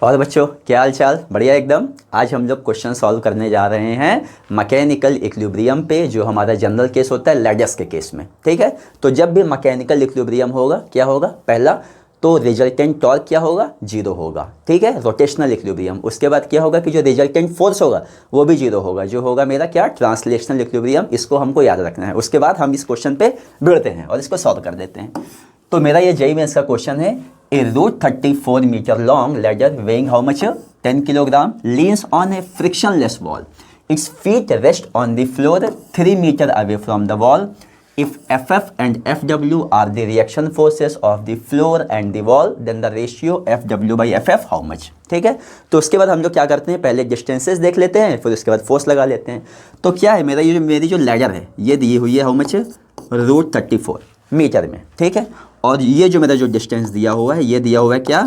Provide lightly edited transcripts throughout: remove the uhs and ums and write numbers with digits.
और बच्चों क्या हाल चाल, बढ़िया एकदम। आज हम लोग क्वेश्चन सॉल्व करने जा रहे हैं मैकेनिकल इक्विलिब्रियम पे, जो हमारा जनरल केस होता है लैडर्स के केस में। ठीक है, तो जब भी मैकेनिकल इक्विलिब्रियम होगा क्या होगा, पहला तो रिजल्टेंट टॉर्क क्या होगा, जीरो होगा। ठीक है, रोटेशनल इक्विलिब्रियम। उसके बाद क्या होगा कि जो रिजल्टेंट फोर्स होगा वो भी जीरो होगा, जो होगा मेरा क्या, ट्रांसलेशनल इक्विलिब्रियम। इसको हमको याद रखना है। उसके बाद हम इस क्वेश्चन पे भिड़ते हैं और इसको सॉल्व कर देते हैं। तो मेरा ये जेईई मेंस का क्वेश्चन है, a root 34 metre long ladder weighing how much, 10 kilogram, leans on a frictionless wall. Its feet rest on the floor 3 meter away from the wall. If FF and FW are the reaction forces of the floor and the wall, then the ratio FW by FF how much? ठीक है, तो उसके बाद हम लोग क्या करते हैं, पहले डिस्टेंसेस देख लेते हैं, फिर उसके बाद फोर्स लगा लेते हैं। तो क्या है मेरी जो लैडर है ये दी हुई है हाउ मच, रूट 34 मीटर में। ठीक है, और ये जो मेरा जो डिस्टेंस दिया हुआ है ये दिया हुआ है क्या,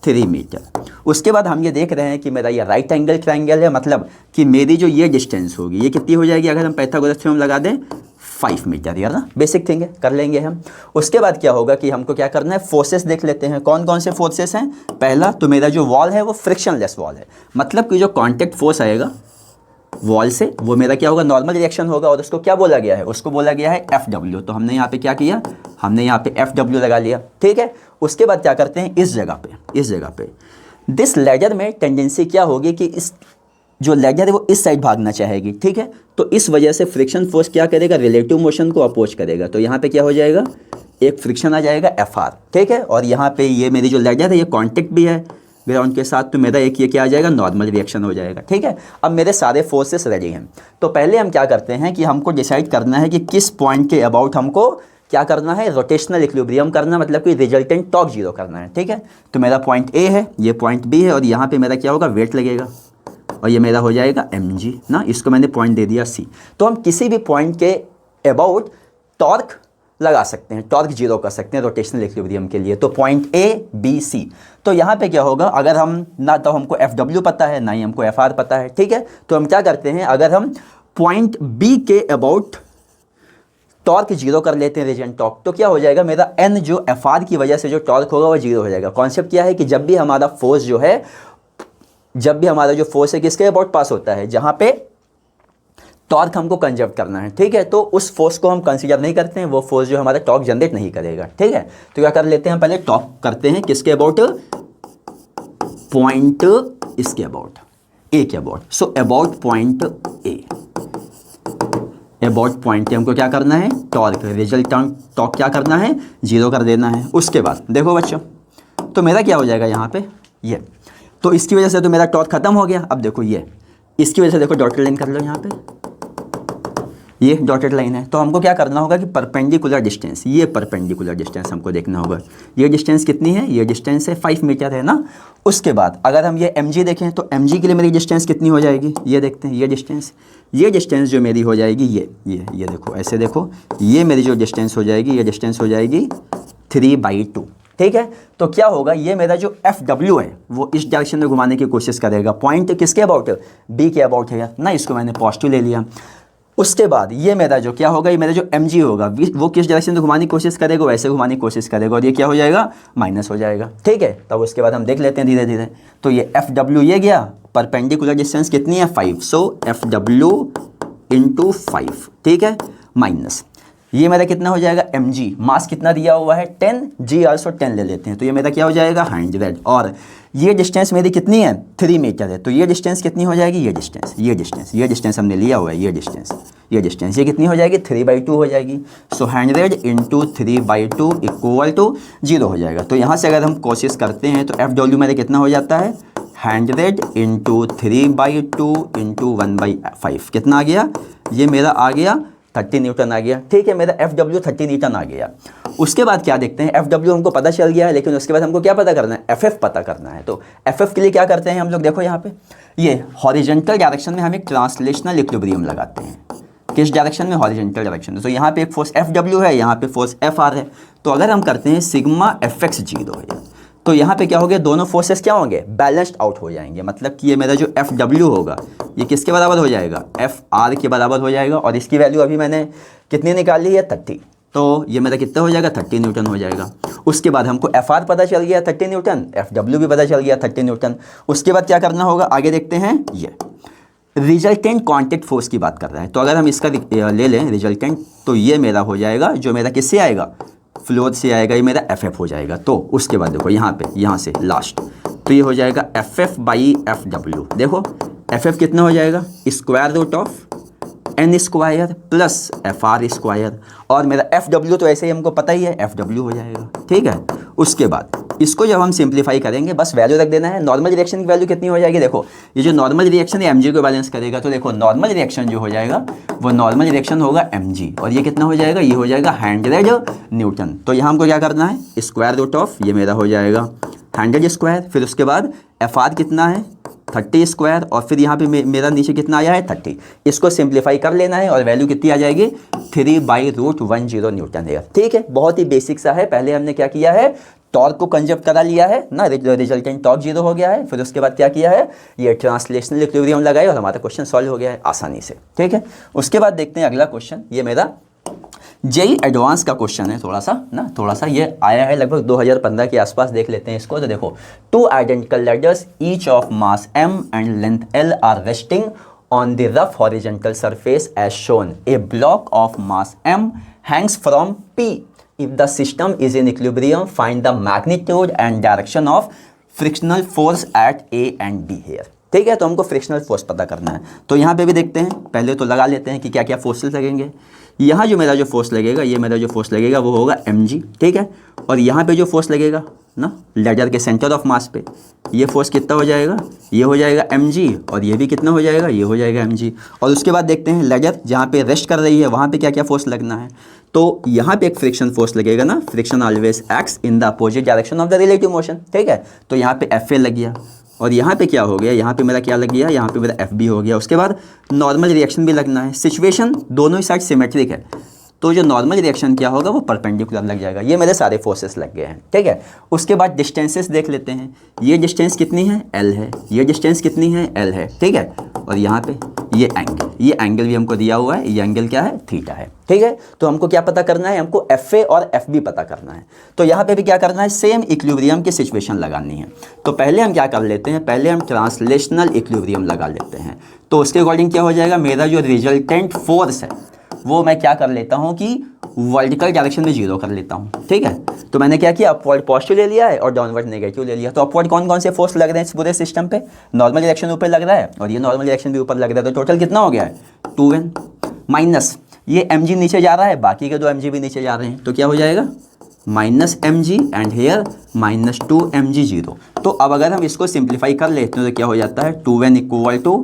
3 मीटर। उसके बाद हम ये देख रहे हैं कि मेरा ये राइट एंगल ट्रायंगल है, मतलब कि मेरी जो ये डिस्टेंस होगी ये कितनी हो जाएगी, अगर हम पाइथागोरस थ्योरम लगा दें 5 मीटर, यार ना, बेसिक थिंग है, कर लेंगे हम। उसके बाद क्या होगा कि हमको क्या करना है, फोर्सेस देख लेते हैं। कौन कौन से फोर्सेस हैं। पहला तो मेरा जो वॉल है वो फ्रिक्शनलेस वॉल है, मतलब कि जो कॉन्टैक्ट फोर्स आएगा वॉल से वो मेरा क्या होगा, नॉर्मल रिएक्शन होगा, और उसको क्या बोला गया है, उसको बोला गया है FW। तो हमने यहाँ पे क्या किया, हमने यहाँ पे FW लगा लिया। ठीक है, उसके बाद क्या करते हैं, इस जगह पे दिस लेडर में टेंडेंसी क्या होगी कि इस जो लेडर है वो इस साइड भागना चाहेगी। ठीक है, तो इस वजह से फ्रिक्शन फोर्स क्या करेगा, रिलेटिव मोशन को अपोज करेगा। तो यहाँ पे क्या हो जाएगा, एक फ्रिक्शन आ जाएगा FR। ठीक है, और यहाँ पे ये मेरी जो लेडर है ये कॉन्टेक्ट भी है ग्राउंड के साथ, तो मेरा एक ये क्या आ जाएगा, नॉर्मल रिएक्शन हो जाएगा। ठीक है, अब मेरे सारे फोर्सेस रेडी हैं। तो पहले हम क्या करते हैं कि हमको डिसाइड करना है कि किस पॉइंट के अबाउट हमको क्या करना है, रोटेशनल इक्विलिब्रियम करना, मतलब कि रिजल्टेंट टॉर्क जीरो करना है। ठीक है, तो मेरा पॉइंट A है, ये पॉइंट B है, और यहाँ पे मेरा क्या होगा, वेट लगेगा, और ये मेरा हो जाएगा mg ना, इसको मैंने पॉइंट दे दिया C। तो हम किसी भी पॉइंट के अबाउट टॉर्क लगा सकते हैं, टॉर्क जीरो कर सकते हैं रोटेशनल इक्विलिब्रियम के लिए। तो पॉइंट A B C, तो यहाँ पे क्या होगा, अगर हम ना तो हमको FW पता है ना ही हमको FR पता है। ठीक है, तो हम क्या करते हैं, अगर हम पॉइंट B के अबाउट टॉर्क जीरो कर लेते हैं, रिजल्टेंट टॉर्क, तो क्या हो जाएगा, मेरा N जो FR की वजह से जो टॉर्क होगा वो जीरो हो जाएगा। कॉन्सेप्ट क्या है कि जब भी हमारा फोर्स है किसके अबाउट पास होता है, जहाँ पे टॉर्क हमको कंजर्व करना है। ठीक है, तो उस फोर्स को हम कंसीडर नहीं करते हैं, वो फोर्स जो हमारा टॉर्क जनरेट नहीं करेगा। ठीक है, तो क्या कर लेते हैं, पहले टॉर्क करते हैं किसके अबाउट, पॉइंट इसके अबाउट, ए के about. So about point A, about point हमको क्या करना है, टॉर्क, रिजल्टेंट टॉर्क क्या करना है, जीरो कर देना है। उसके बाद देखो बच्चों, तो मेरा क्या हो जाएगा यहाँ पे ये, तो इसकी वजह से तो मेरा टॉर्क खत्म हो गया। अब देखो ये, इसकी वजह से देखो डॉटेड लाइन कर लो, यहाँ पे ये डॉटेड लाइन है। तो हमको क्या करना होगा कि परपेंडिकुलर डिस्टेंस, ये परपेंडिकुलर डिस्टेंस हमको देखना होगा। ये डिस्टेंस कितनी है, ये डिस्टेंस है 5 मीटर है ना। उसके बाद अगर हम ये mg देखें तो mg के लिए मेरी डिस्टेंस कितनी हो जाएगी, ये देखते हैं, ये डिस्टेंस जो मेरी हो जाएगी ये देखो, ऐसे देखो, ये मेरी जो डिस्टेंस हो जाएगी, ये डिस्टेंस हो जाएगी 3/2। ठीक है, तो क्या होगा, ये मेरा जो FW है वो इस डायरेक्शन में घुमाने की कोशिश करेगा। पॉइंट किसके अबाउट है, B के अबाउट है ना, इसको मैंने पॉजिटिव ले लिया। उसके बाद ये मेरा जो क्या होगा, ये मेरा जो mg होगा वो किस डायरेक्शन में घुमाने की कोशिश करेगा, वैसे घुमाने की कोशिश करेगा, और ये क्या हो जाएगा, माइनस हो जाएगा। ठीक है, तब उसके बाद हम देख लेते हैं धीरे धीरे। तो ये FW ये गया, परपेंडिकुलर डिस्टेंस कितनी है 5, सो FW × 5। ठीक है, माइनस ये मेरा कितना हो जाएगा, mg, मास कितना दिया हुआ है 10, g आल्सो 10 ले लेते हैं, तो ये मेरा क्या हो जाएगा 100। और ये डिस्टेंस मेरी कितनी है 3 मीटर है, तो ये डिस्टेंस कितनी हो जाएगी, ये डिस्टेंस हमने लिया हुआ है, ये डिस्टेंस ये कितनी हो जाएगी 3/2 हो जाएगी। सो 100 × 3/2 इक्वल टू 0 हो जाएगा। तो यहाँ से अगर हम कोशिश करते हैं तो FW मेरे कितना हो जाता है, 100 × 3/2 × 1/5 कितना आ गया, ये मेरा आ गया 30 न्यूटन आ गया। ठीक है, मेरा FW 30 न्यूटन आ गया। उसके बाद क्या देखते हैं, FW हमको पता चल गया है, लेकिन उसके बाद हमको क्या पता करना है, FF पता करना है। तो FF के लिए क्या करते हैं हम लोग, देखो यहाँ पे ये हॉरिजॉन्टल डायरेक्शन में हम एक ट्रांसलेशनल इक्विलिब्रियम लगाते हैं। किस डायरेक्शन में, हॉरिजॉन्टल डायरेक्शन में। तो यहाँ पे एक फोर्स FW है, यहाँ पे फोर्स FR है। तो अगर हम करते हैं सिग्मा FX 0 है, तो यहाँ पे क्या हो गया, दोनों फोर्सेस क्या होंगे, बैलेंस्ड आउट हो जाएंगे। मतलब कि ये मेरा जो FW होगा ये किसके बराबर हो जाएगा, FR के बराबर हो जाएगा। और इसकी वैल्यू अभी मैंने कितनी निकाल ली है, 30। तो ये मेरा कितना हो जाएगा 30 न्यूटन हो जाएगा। उसके बाद हमको एफ आर पता चल गया 30 न्यूटन, एफ डब्ल्यू भी पता चल गया 30 न्यूटन। उसके बाद क्या करना होगा आगे देखते हैं। ये रिजल्टेंट कॉन्टैक्ट फोर्स की बात कर रहा है, तो अगर हम इसका ले लें रिजल्टेंट, तो ये मेरा हो जाएगा जो मेरा किससे आएगा, फ्लोर से आएगा, ये मेरा एफ एफ हो जाएगा। तो उसके बाद देखो यहाँ पे, यहाँ से लास्ट, तो ये हो जाएगा F F by F W. देखो एफ एफ कितना हो जाएगा, square root of N square plus F R square, और मेरा एफ डब्ल्यू तो ऐसे ही हमको पता ही है, एफ डब्ल्यू हो जाएगा। ठीक है, उसके बाद इसको जब हम सिंप्लीफाई करेंगे बस वैल्यू रख देना है। नॉर्मल रिएक्शन की वैल्यू कितनी हो जाएगी, देखो ये जो नॉर्मल रिएक्शन है mg को बैलेंस करेगा, तो देखो नॉर्मल रिएक्शन जो हो जाएगा वो नॉर्मल रिएक्शन होगा mg, और ये कितना हो जाएगा, ये हो जाएगा 100 न्यूटन। तो यहाँ हमको क्या करना है, स्क्वायर रूट ऑफ, ये मेरा हो जाएगा 100 स्क्वायर, फिर उसके बाद एफ आर कितना है 30 स्क्वायर, और फिर यहाँ पे मेरा नीचे कितना आया है 30। इसको सिंप्लीफाई कर लेना है और वैल्यू कितनी आ जाएगी 3/√10 न्यूटन है। ठीक है, बहुत ही बेसिक सा है। पहले हमने क्या किया है, टॉर्क को कंजर्व करा लिया है ना, रिजल्टेंट टॉर्क 0 हो गया है। फिर उसके बाद क्या किया है, ये ट्रांसलेशनल इक्विलिब्रियम लगाए और हमारा क्वेश्चन सॉल्व हो गया है आसानी से। ठीक है, उसके बाद देखते हैं अगला क्वेश्चन। ये मेरा जेई एडवांस का क्वेश्चन है, थोड़ा सा ये आया है लगभग 2015 के आसपास। देख लेते हैं इसको। तो देखो, 2 identical ladders each of mass m and length l are resting on the rough horizontal surface as shown. A block of mass m hangs from P. If the system is in equilibrium, find the magnitude and direction of frictional force at A and B here. ठीक है, तो हमको frictional force पता करना है। तो यहाँ पे भी देखते हैं, पहले तो लगा लेते हैं कि क्या क्या फोर्सेस लगेंगे। यहाँ जो मेरा जो फोर्स लगेगा, ये मेरा जो फोर्स लगेगा वो होगा mg। ठीक है, और यहाँ पे जो फोर्स लगेगा ना लेडर के सेंटर ऑफ मास पे, ये फोर्स कितना हो जाएगा, ये हो जाएगा mg, और ये भी कितना हो जाएगा, ये हो जाएगा mg। और उसके बाद देखते हैं लेडर जहाँ पे रेस्ट कर रही है वहाँ पे क्या क्या फोर्स लगना है। तो यहाँ पे एक फ्रिक्शन फोर्स लगेगा ना, friction always acts in the opposite direction of the relative motion. ठीक है, तो यहाँ पे एफ ए लग गया, और यहाँ पे क्या हो गया, यहाँ पे मेरा क्या लग गया, यहाँ पे मेरा एफ बी हो गया। उसके बाद नॉर्मल रिएक्शन भी लगना है। सिचुएशन दोनों ही साइड सिमेट्रिक है, तो जो नॉर्मल रिएक्शन क्या होगा वो परपेंडिकुलर लग जाएगा। ये मेरे सारे फोर्सेस लग गए हैं। ठीक है, उसके बाद डिस्टेंसेस देख लेते हैं। ये डिस्टेंस कितनी है, एल है, ये डिस्टेंस कितनी है, एल है। ठीक है, और यहाँ पे ये एंगल भी हमको दिया हुआ है, ये एंगल क्या है, थीटा है। ठीक है, तो हमको क्या पता करना है, हमको एफ ए और एफ बी पता करना है। तो यहाँ पे भी क्या करना है, सेम इक्विलिब्रियम की सिचुएशन लगानी है। तो पहले हम क्या कर लेते हैं, पहले हम ट्रांसलेशनल इक्विलिब्रियम लगा लेते हैं। तो उसके अकॉर्डिंग क्या हो जाएगा, मेरा जो रिजल्टेंट फोर्स है वो मैं क्या कर लेता हूँ कि वर्टिकल डायरेक्शन में 0 कर लेता हूँ। ठीक है, तो मैंने क्या किया, अपवर्ड पॉजिटिव ले लिया है और डाउनवर्ड नेगेटिव ले लिया। तो अपवर्ड कौन कौन से फोर्स लग रहे हैं इस पूरे सिस्टम पे, नॉर्मल डायरेक्शन ऊपर लग रहा है और ये नॉर्मल डायरेक्शन भी ऊपर लग रहा है। तो टोटल कितना हो गया है 2n माइनस ये mg नीचे जा रहा है, बाकी के 2 mg भी नीचे जा रहे हैं, तो क्या हो जाएगा -mg एंड हेयर -2mg 0। तो अब अगर हम इसको सिंप्लीफाई कर लेते हैं तो क्या हो जाता है, 2n equal to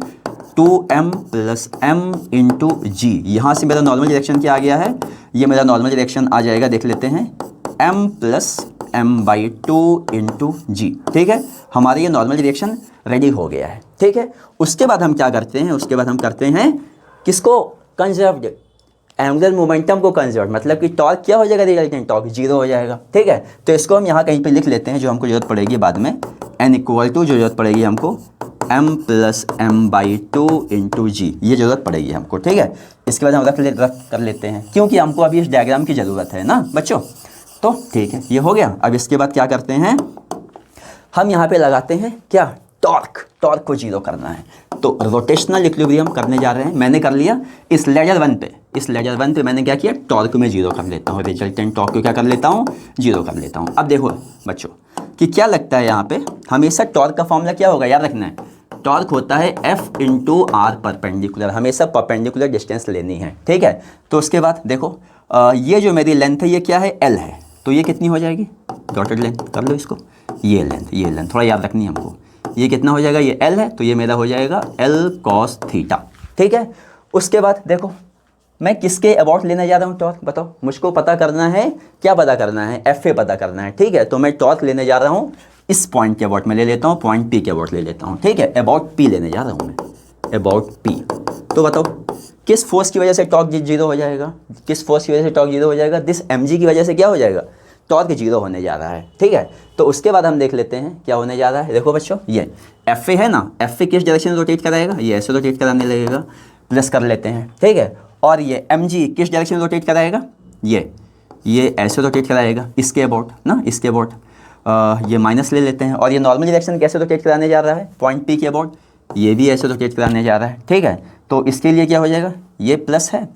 2m plus m into g. यहाँ से मेरा नॉर्मल डायरेक्शन क्या आ गया है, ये मेरा नॉर्मल डायरेक्शन आ जाएगा, देख लेते हैं m प्लस m/2 इंटू जी। ठीक है, हमारा ये नॉर्मल डायरेक्शन रेडी हो गया है। ठीक है, उसके बाद हम क्या करते हैं, उसके बाद हम करते हैं किसको, कंजर्व्ड एंगुलर मोमेंटम को कंजर्व, मतलब कि टॉर्क क्या हो जाएगा, रिजल्टेंट टॉर्क 0 हो जाएगा। ठीक है, तो इसको हम यहाँ कहीं पे लिख लेते हैं, जो हमको जरूरत पड़ेगी बाद में, n इक्वल टू जो जरूरत पड़ेगी हमको m प्लस m/2 इंटू जी, ये जरूरत पड़ेगी हमको। ठीक है, इसके बाद हम रख कर लेते हैं, क्योंकि हमको अभी इस डायग्राम की ज़रूरत है ना बच्चों। तो ठीक है, ये हो गया। अब इसके बाद क्या करते हैं, हम यहाँ पे लगाते हैं क्या, टॉर्क को 0 करना है। तो रोटेशनल इक्विलिब्रियम करने जा रहे हैं, मैंने कर लिया इस लेजर 1 पे, इस लेजर 1 पे मैंने क्या किया, टॉर्क में 0 कर लेता हूँ, रिजल्टेंट टॉर्क को क्या कर लेता हूँ, 0 कर लेता हूँ। अब देखो बच्चों कि क्या लगता है, यहाँ पे हमेशा टॉर्क का फॉर्मूला क्या होगा, याद रखना है, टॉर्क होता है F इंटू आर परपेंडिकुलर, हमेशा परपेंडिकुलर डिस्टेंस लेनी है। ठीक है, तो उसके बाद देखो ये जो मेरी लेंथ है ये क्या है, L है, तो ये कितनी हो जाएगी, डॉटेड लेंथ कर लो इसको, ये लेंथ थोड़ा याद रखनी है हमको, ये कितना हो जाएगा, ये L है, तो ये मेरा हो जाएगा L cos थीटा। ठीक है, उसके बाद देखो मैं किसके अबाउट लेने जा रहा हूँ टॉर्क, बताओ मुझको पता करना है, क्या पता करना है, एफ ए पता करना है। ठीक है, तो मैं टॉर्क लेने जा रहा हूँ इस पॉइंट के अबाउट में ले लेता हूँ, पॉइंट पी के अबाउट ले लेता हूँ। ठीक है, अबाउट पी लेने जा रहा हूँ मैं, अबाउट पी। तो बताओ किस फोर्स की वजह से टॉर्क 0 हो जाएगा, किस फोर्स की वजह से टॉर्क 0 हो जाएगा, दिस mg की वजह से क्या हो जाएगा, टॉर्क 0 होने जा रहा है। ठीक है, तो उसके बाद हम देख लेते हैं क्या होने जा रहा है। देखो बच्चों, ये एफ ए है ना, एफ ए किस डायरेक्शन में रोटेट कराएगा, ये ऐसे रोटेट कराने लगेगा, प्लस कर लेते हैं। ठीक है, और ये mg किस डायरेक्शन में रोटेट कराएगा, ये ये ऐसे रोटेट कराएगा इसके अबाउट ना, इसके अबाउट ये माइनस ले लेते हैं। और ये नॉर्मल डायरेक्शन कैसे रोटेट कराने जा रहा है, पॉइंट पी के अबाउट, ये भी ऐसे रोटेट कराने जा रहा है, ठीक है। तो इसके लिए क्या हो जाएगा, ये प्लस है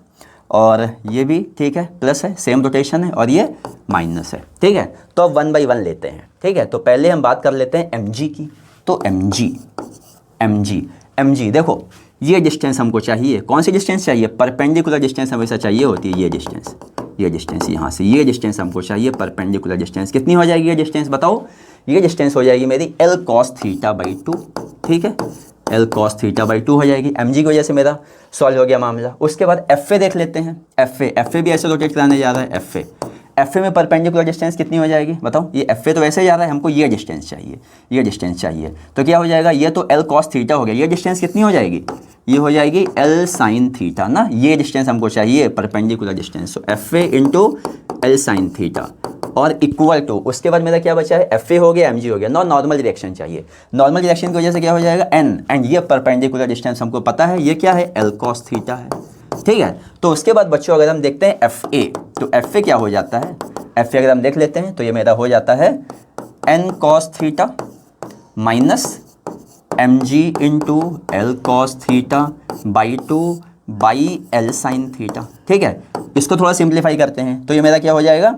और ये भी ठीक है प्लस है, सेम रोटेशन है, और ये माइनस है, ठीक है। तो अब 1 by 1 लेते हैं, ठीक है। तो पहले हम बात कर लेते हैं mg की। तो mg देखो, ये डिस्टेंस हमको चाहिए, कौन सी डिस्टेंस चाहिए, परपेंडिकुलर डिस्टेंस हमेशा चाहिए होती है, ये डिस्टेंस यहाँ से ये डिस्टेंस हमको चाहिए, परपेंडिकुलर डिस्टेंस। कितनी हो जाएगी ये डिस्टेंस बताओ, ये डिस्टेंस हो जाएगी मेरी L cos θ/2, ठीक है, L cos θ/2 हो जाएगी। mg की वजह से मेरा सॉल्व हो गया मामला। उसके बाद FA देख लेते हैं, FA भी ऐसे रोटेट कराने जा रहा है। FA में परपेंडिकुलर डिस्टेंस कितनी हो जाएगी बताओ, ये FA तो वैसे जा रहा है, हमको ये डिस्टेंस चाहिए, तो क्या हो जाएगा, ये तो L cos θ हो गया, ये डिस्टेंस कितनी हो जाएगी, ये हो जाएगी L sin θ ना, ये डिस्टेंस हमको चाहिए परपेंडिकुलर डिस्टेंस। तो FA इंटू L sin θ और इक्वल टू, उसके बाद मेरा क्या बचा है, FA हो गया, mg हो गया। नॉर्मल डायरेक्शन चाहिए, नॉर्मल डायरेक्शन की वजह से क्या हो जाएगा n, एंड ये परपेंडिकुलर डिस्टेंस हमको पता है, ये क्या है, L cos θ है, ठीक है। तो उसके बाद बच्चों अगर हम देखते हैं FA, तो FA क्या हो जाता है, FA अगर हम देख लेते हैं तो ये मेरा हो जाता है n cos θ minus mg into L cos θ/2 by L sin θ, ठीक है। इसको थोड़ा सिंप्लीफाई करते हैं तो ये मेरा क्या हो जाएगा,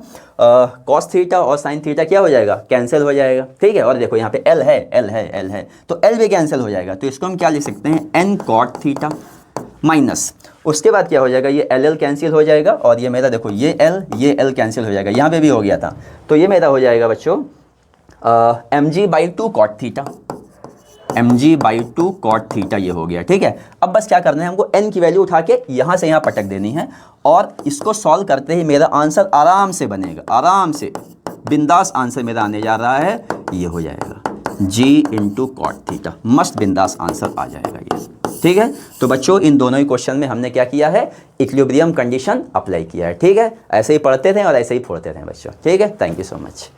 cos θ और sin θ क्या हो जाएगा, कैंसिल हो जाएगा, ठीक है। और देखो यहाँ पे L है तो L भी कैंसिल हो जाएगा, तो इसको हम क्या लिख सकते हैं, n cot θ माइनस, उसके बाद क्या हो जाएगा, ये LL कैंसिल हो जाएगा, और ये मेरा देखो ये L कैंसिल हो जाएगा, यहाँ पे भी हो गया था। तो ये मेरा हो जाएगा बच्चों mg/2 cot θ, mg/2 cot θ ये हो गया, ठीक है। अब बस क्या करना है, हमको n की वैल्यू उठा के यहाँ से यहाँ पटक देनी है, और इसको सॉल्व करते ही मेरा आंसर आराम से बनेगा, आराम से बिंदास आंसर मेरा आने जा रहा है, ये हो जाएगा g इंटू cot θ, मस्त बिंदास आंसर आ जाएगा ये, ठीक है। तो बच्चों इन दोनों ही क्वेश्चन में हमने क्या किया है, इक्विलिब्रियम कंडीशन अप्लाई किया है, ठीक है। ऐसे ही पढ़ते थे और ऐसे ही फोड़ते थे बच्चों, ठीक है। Thank you so much.